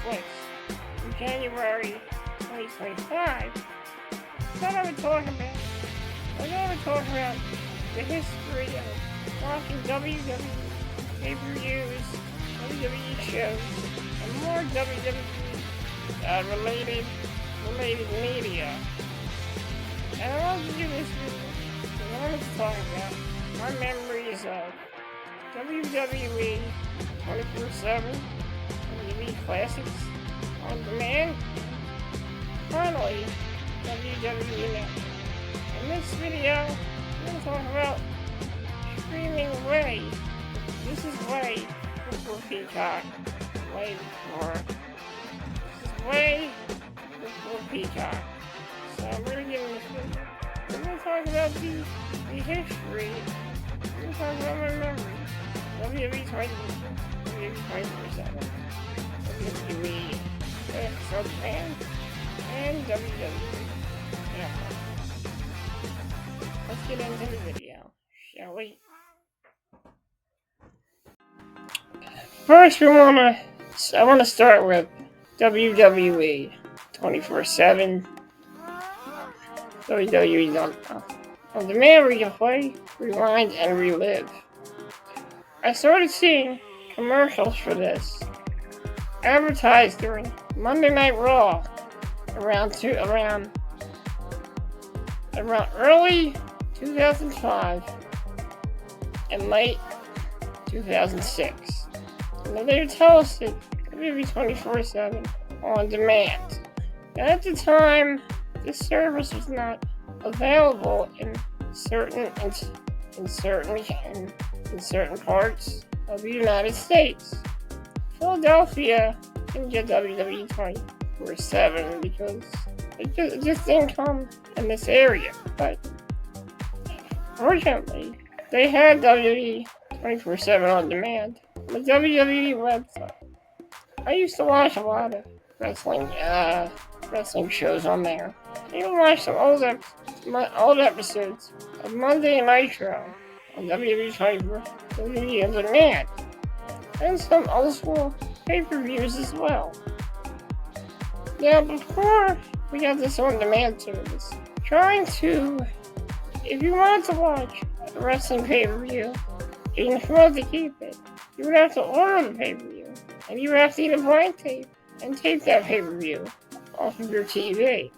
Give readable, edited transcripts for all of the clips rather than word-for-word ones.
Netflix in January 2025. What I would talk about, the history of watching WWE pay-per-views, WWE shows, and more WWE related media. And I wanted to do this video because I wanted to talk about my memories of WWE 24/7, WWE Classics on demand, finally WWE Network. In this video, I'm going to talk about streaming way. This is way before Peacock. Way before. This is way before Peacock. So I'm going to get in this video. I'm going to talk about the history. I'm going to talk about my memories. WWE 24/7. WWE Classics Fan and WWE. Let's get into the video, shall we? First, I want to start with WWE 24/7. WWE on demand, where you can play, rewind, and relive. I started seeing commercials for this advertised during Monday Night Raw around early 2005 and late 2006. And they would tell us that WWE 24/7 on demand. And at the time, this service was not available in certain parts of the United States. Philadelphia didn't get WWE 24/7 because it just didn't come in this area. But fortunately, they had WWE 24/7 on demand on the WWE website. I used to watch a lot of wrestling shows on there. I even watched some old episodes of Monday Nitro on WWE on demand, and some old school pay-per-views as well. Now, before we got this on-demand service, if you wanted to watch a wrestling pay-per-view, and if you wanted to keep it, you would have to order the pay-per-view, and you would have to eat a blind tape and tape that pay-per-view off of your TV.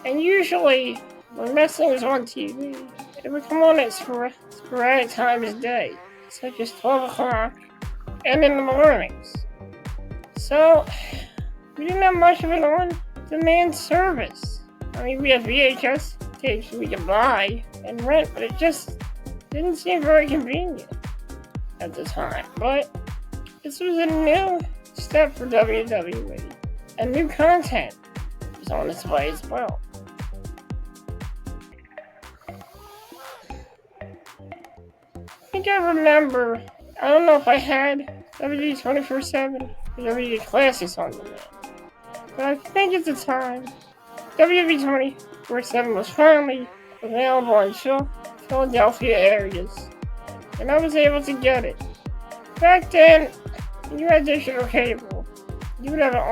And usually, when wrestling was on TV, it would come on at sporadic times of day, such as 12 o'clock and in the mornings. So, we didn't have much of an on-demand service. I mean, we had VHS tapes we could buy and rent, but it just didn't seem very convenient at the time. But this was a new step for WWE, and new content was on its way as well. I think I remember, I don't know if I had WWE 24/7 or WWE Classics on demand, but I think at the time, WWE 24/7 was finally available in Philadelphia areas, and I was able to get it. Back then, when you had digital cable, you would have an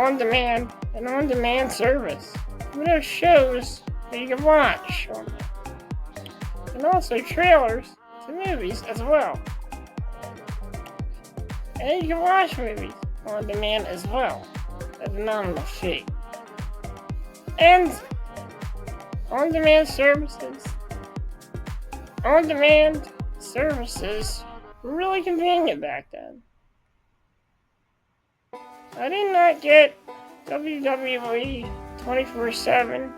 on-demand service. You would have shows that you could watch on there, and also trailers to movies as well. And you can watch movies on demand as well at a nominal fee. And on-demand services were really convenient back then. I did not get WWE 24/7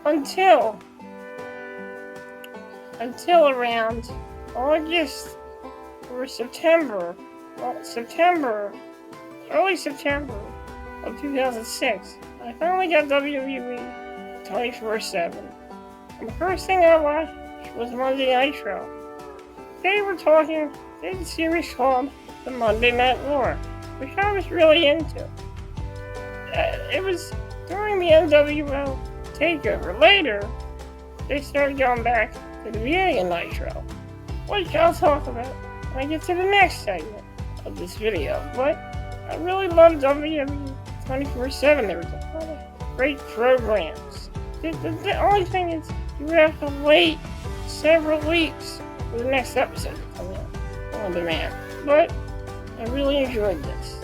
until around August or early September of 2006. I finally got WWE 24/7. And the first thing I watched was Monday Nitro. They had a series called The Monday Night War, which I was really into. It was during the NWO takeover. Later, they started going back to the beginning of Nitro, which I'll talk about when I get to the next segment of this video. But I really love WWE 24/7. There was a lot of great programs. The only thing is you have to wait several weeks for the next episode to come out on demand. But I really enjoyed this.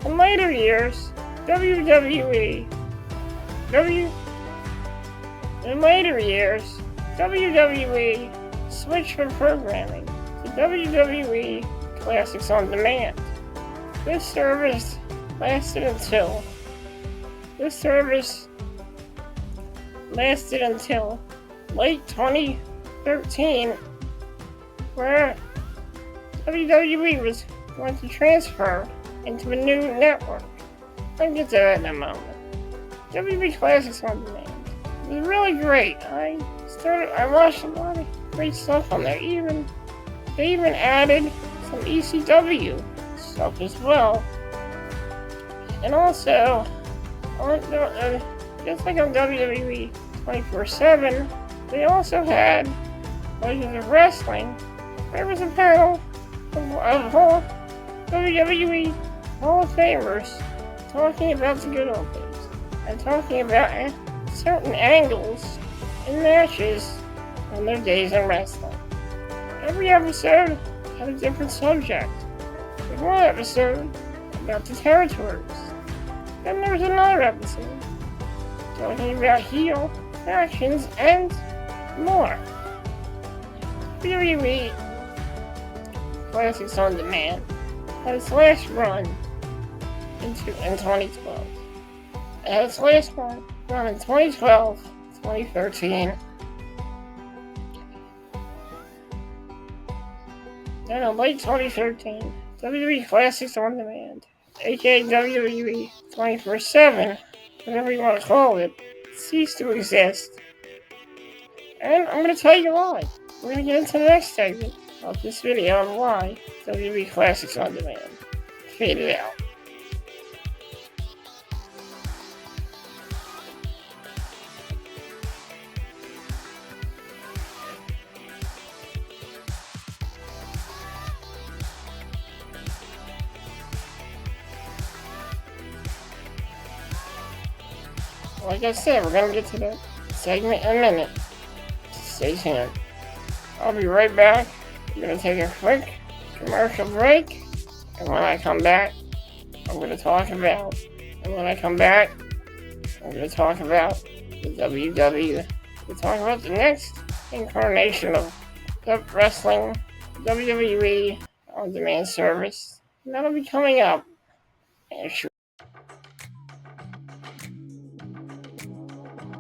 In later years, WWE switched from programming to WWE Classics on Demand. This service lasted until late 2013, where WWE was going to transfer into a new network. I'll get to that in a moment. WWE Classics on Demand. It was really great. I watched a lot of great stuff on there. They even added some ECW stuff as well. And also, just like on WWE 24/7, they also had Legends of Wrestling. There was a panel of WWE Hall of Famers talking about the good old days and talking about certain angles in matches on their days in wrestling. Every episode had a different subject. There was one episode about the territories. Then there was another episode talking about heel factions and more. WWE Classics on Demand had its last run in 2012. It had its last run in 2012, 2013. Then in late 2013, WWE Classics on Demand, aka WWE 24/7, whatever you want to call it, ceased to exist. And I'm going to tell you why. We're going to get into the next segment of this video on why WWE Classics on Demand faded out. Like I said, we're going to get to that segment in a minute. Stay tuned. I'll be right back. I'm going to take a quick commercial break. And when I come back, I'm going to talk about the WWE. We'll talk about the next incarnation of wrestling, WWE on-demand service. And that'll be coming up.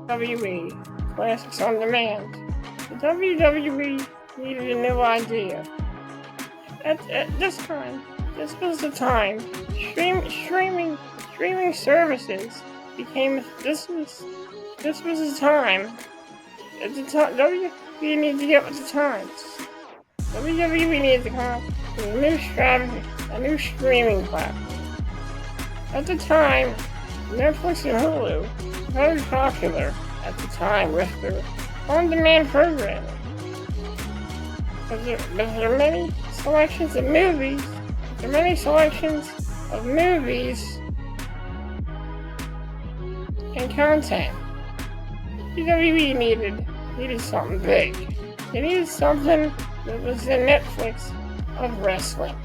WWE Classics on Demand. The WWE needed a new idea. At this time, this was the time streaming services became. This was the time. At the time, WWE needed to get with the times. WWE needed to come up with a new strategy, a new streaming platform. At the time, Netflix and Hulu were very popular at the time with their on-demand programming. But there are many selections of movies. And content. WWE needed something big. They needed something that was the Netflix of wrestling.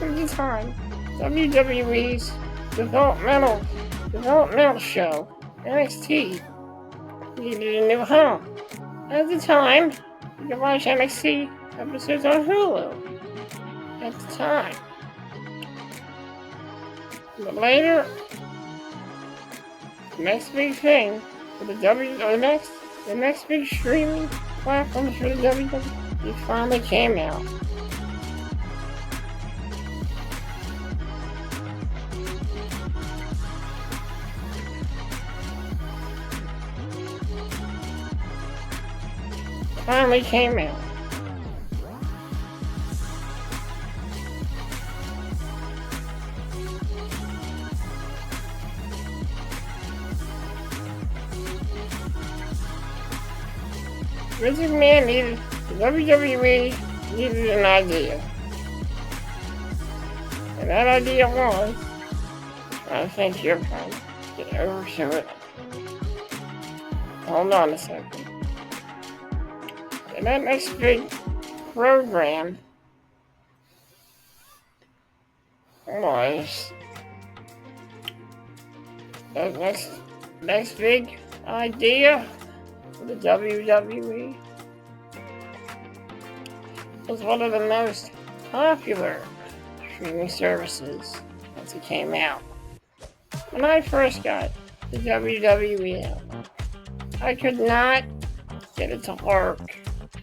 At the time, WWE's developmental show, NXT, needed a new home. At the time, you could watch NXT episodes on Hulu. At the time. But later, the next big thing for the next big streaming platform for the WWE finally came out. Vince McMahon the WWE needed an idea. And that idea was, I think you're trying to get over to it. Hold on a second. And that next big program was the next big idea for the WWE was one of the most popular streaming services once it came out. When I first got the WWE out, I could not get it to work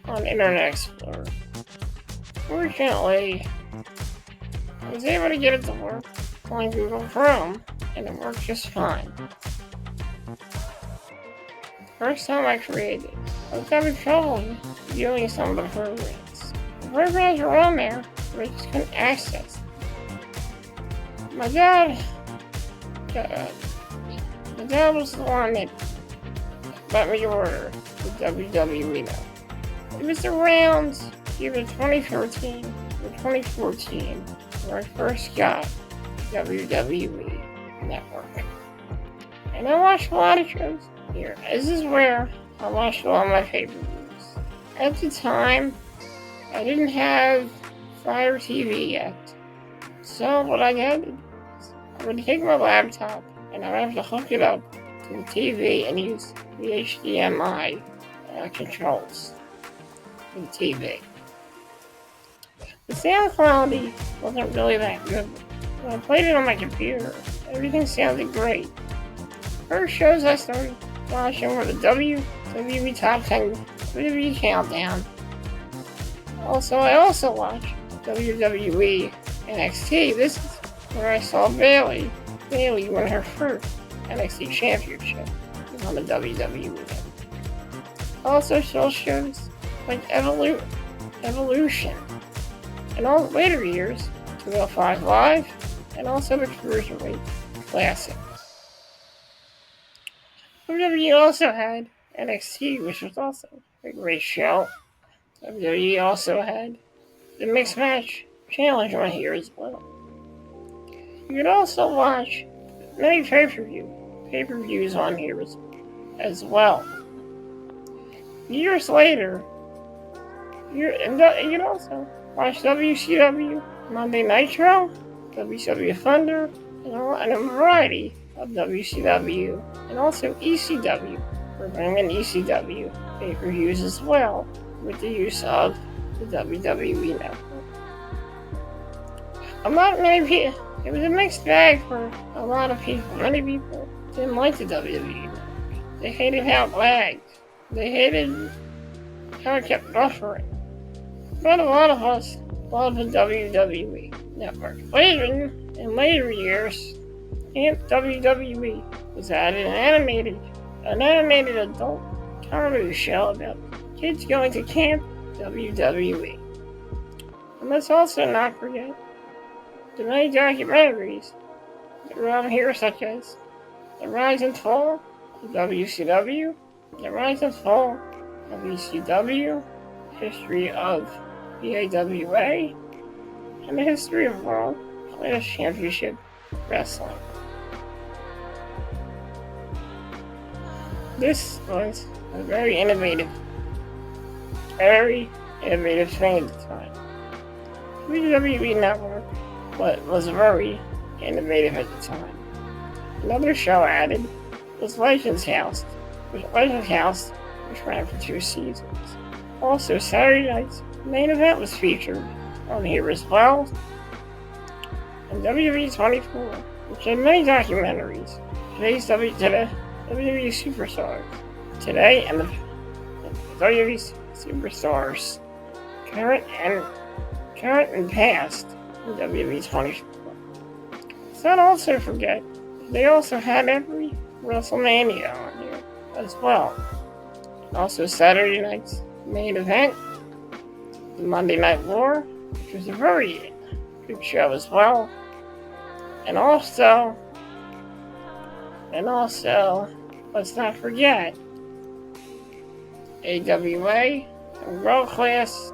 on Internet Explorer. Fortunately, I was able to get it to work on Google Chrome, and it worked just fine. First time I created, I was having trouble viewing some of the programs. The programs were on there, but I just couldn't access them. My dad was the one that let me order the WWE now. It was around either 2013 or 2014 when I first got WWE Network. And I watched a lot of shows here. This is where I watched all my pay-per-views. At the time, I didn't have Fire TV yet. So what I did is I would take my laptop and I would have to hook it up to the TV and use the HDMI controls for the TV. The sound quality wasn't really that good. When I played it on my computer, everything sounded great. First shows I started watching were the WWE Top 10 WWE Countdown. I also watched WWE NXT. This is where I saw Bayley win her first NXT Championship on the WWE. Also saw shows like Evolution. In all the later years, 205 Live, and also the Cruiserweight Classic. WWE also had NXT, which was also a great show. WWE also had the Mixed Match Challenge on here as well. You could also watch many pay-per-views on here as well. Years later, you could also watch WCW, Monday Nitro, WCW Thunder, and a variety of WCW, and also ECW. We're bringing ECW pay-per-views as well, with the use of the WWE Network. It was a mixed bag for a lot of people. Many people didn't like the WWE Network. They hated how it lagged. They hated how it kept buffering. But a lot of us loved the WWE Network. In later years, WWE was added an animated adult comedy show about kids going to camp WWE. And let's also not forget the many documentaries that are on here, such as The Rise and Fall of WCW, The Rise and Fall of ECW, History of PAWA, and the History of World Class Championship Wrestling. This was a very innovative thing at the time. The WWE Network was very innovative at the time. Another show added was Legends House, which ran for 2 seasons. Also, Saturday night's main event was featured on here as well. And WWE 24, which had many documentaries. Today's WWE Superstars. Today and the WWE Superstars. Current and past in WWE 24. Let's not also forget, they also had every WrestleMania on here as well. Also Saturday night's main event, the Monday Night War, which was a very good show as well. And also, let's not forget AWA and World Class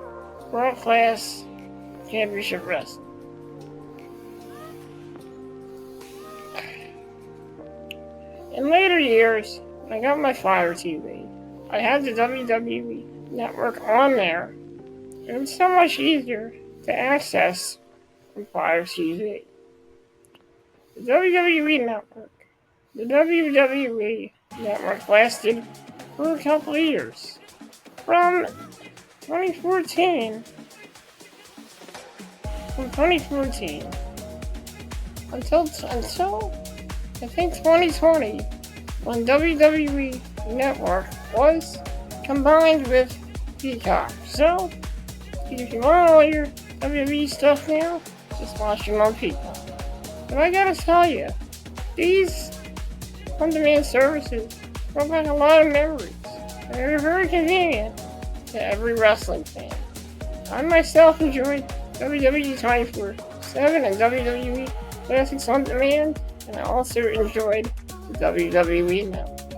Championship Wrestling. in later years, when I got my Fire TV, I had the WWE network on there, and it was so much easier to access from Fire TV. The WWE network. The WWE network lasted for a couple of years, from 2014 until I think 2020, when WWE Network was combined with Peacock. So, if you want all your WWE stuff now, just watch them on Peacock. But I gotta tell you, these on-demand services brought back a lot of memories. They're very convenient to every wrestling fan. I myself enjoyed WWE 24/7 and WWE Classics on Demand, and I also enjoyed the WWE Network.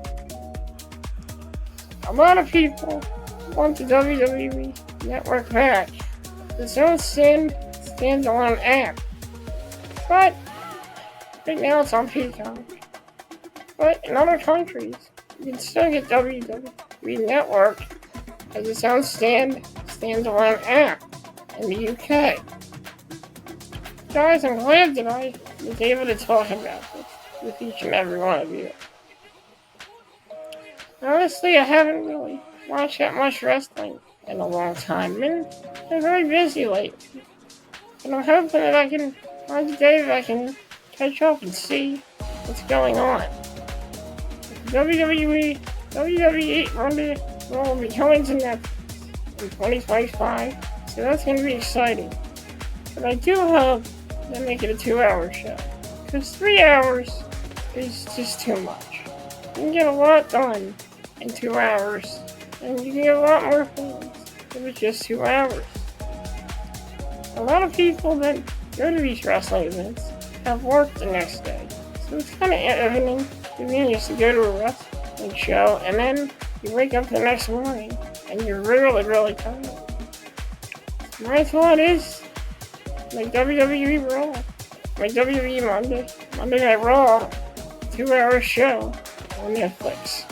A lot of people want the WWE Network back. Its own standalone app. But right now it's on Peacock. But in other countries, you can still get WWE Network as its own standalone app in the UK. Guys, I'm glad that I was able to talk about this with each and every one of you. Honestly, I haven't really watched that much wrestling in a long time. Been very busy lately. And I'm hoping that I can find a day that I can catch up and see what's going on. WWE Monday will be coming to Netflix in 2025, so that's going to be exciting. But I do hope they make it a 2-hour show, because 3 hours is just too much. You can get a lot done in 2 hours, and you can get a lot more things if it's just 2 hours. A lot of people that go to these wrestling events have work the next day, so it's kind of convenient to go to a wrestling show, and then you wake up the next morning, and you're really, really tired. My thought is, like WWE Raw, my WWE Monday Night Raw, 2-hour show on Netflix.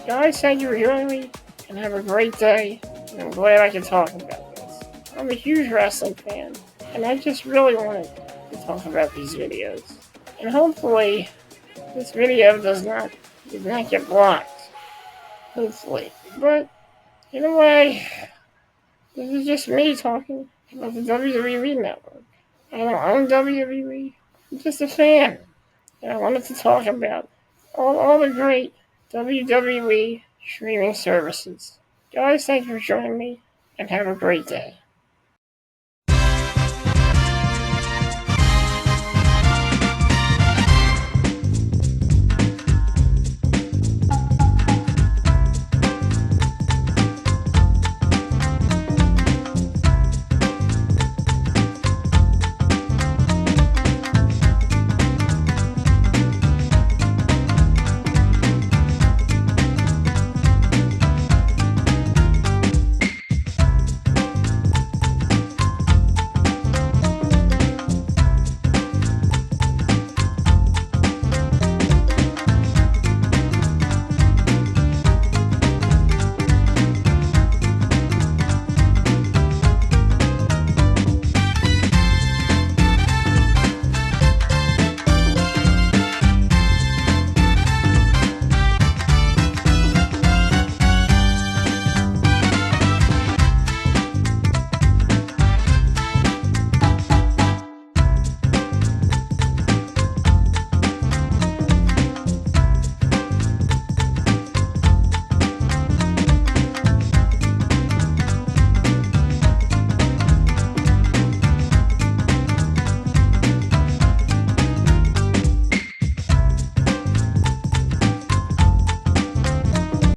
Guys, thank you for joining me, and have a great day, and I'm glad I can talk about this. I'm a huge wrestling fan, and I just really wanted to talk about these videos. And hopefully, this video does not get blocked. Hopefully. But, in a way, this is just me talking about the WWE Network. I don't own WWE. I'm just a fan. And I wanted to talk about all the great WWE streaming services. Guys, thank you for joining me, and have a great day.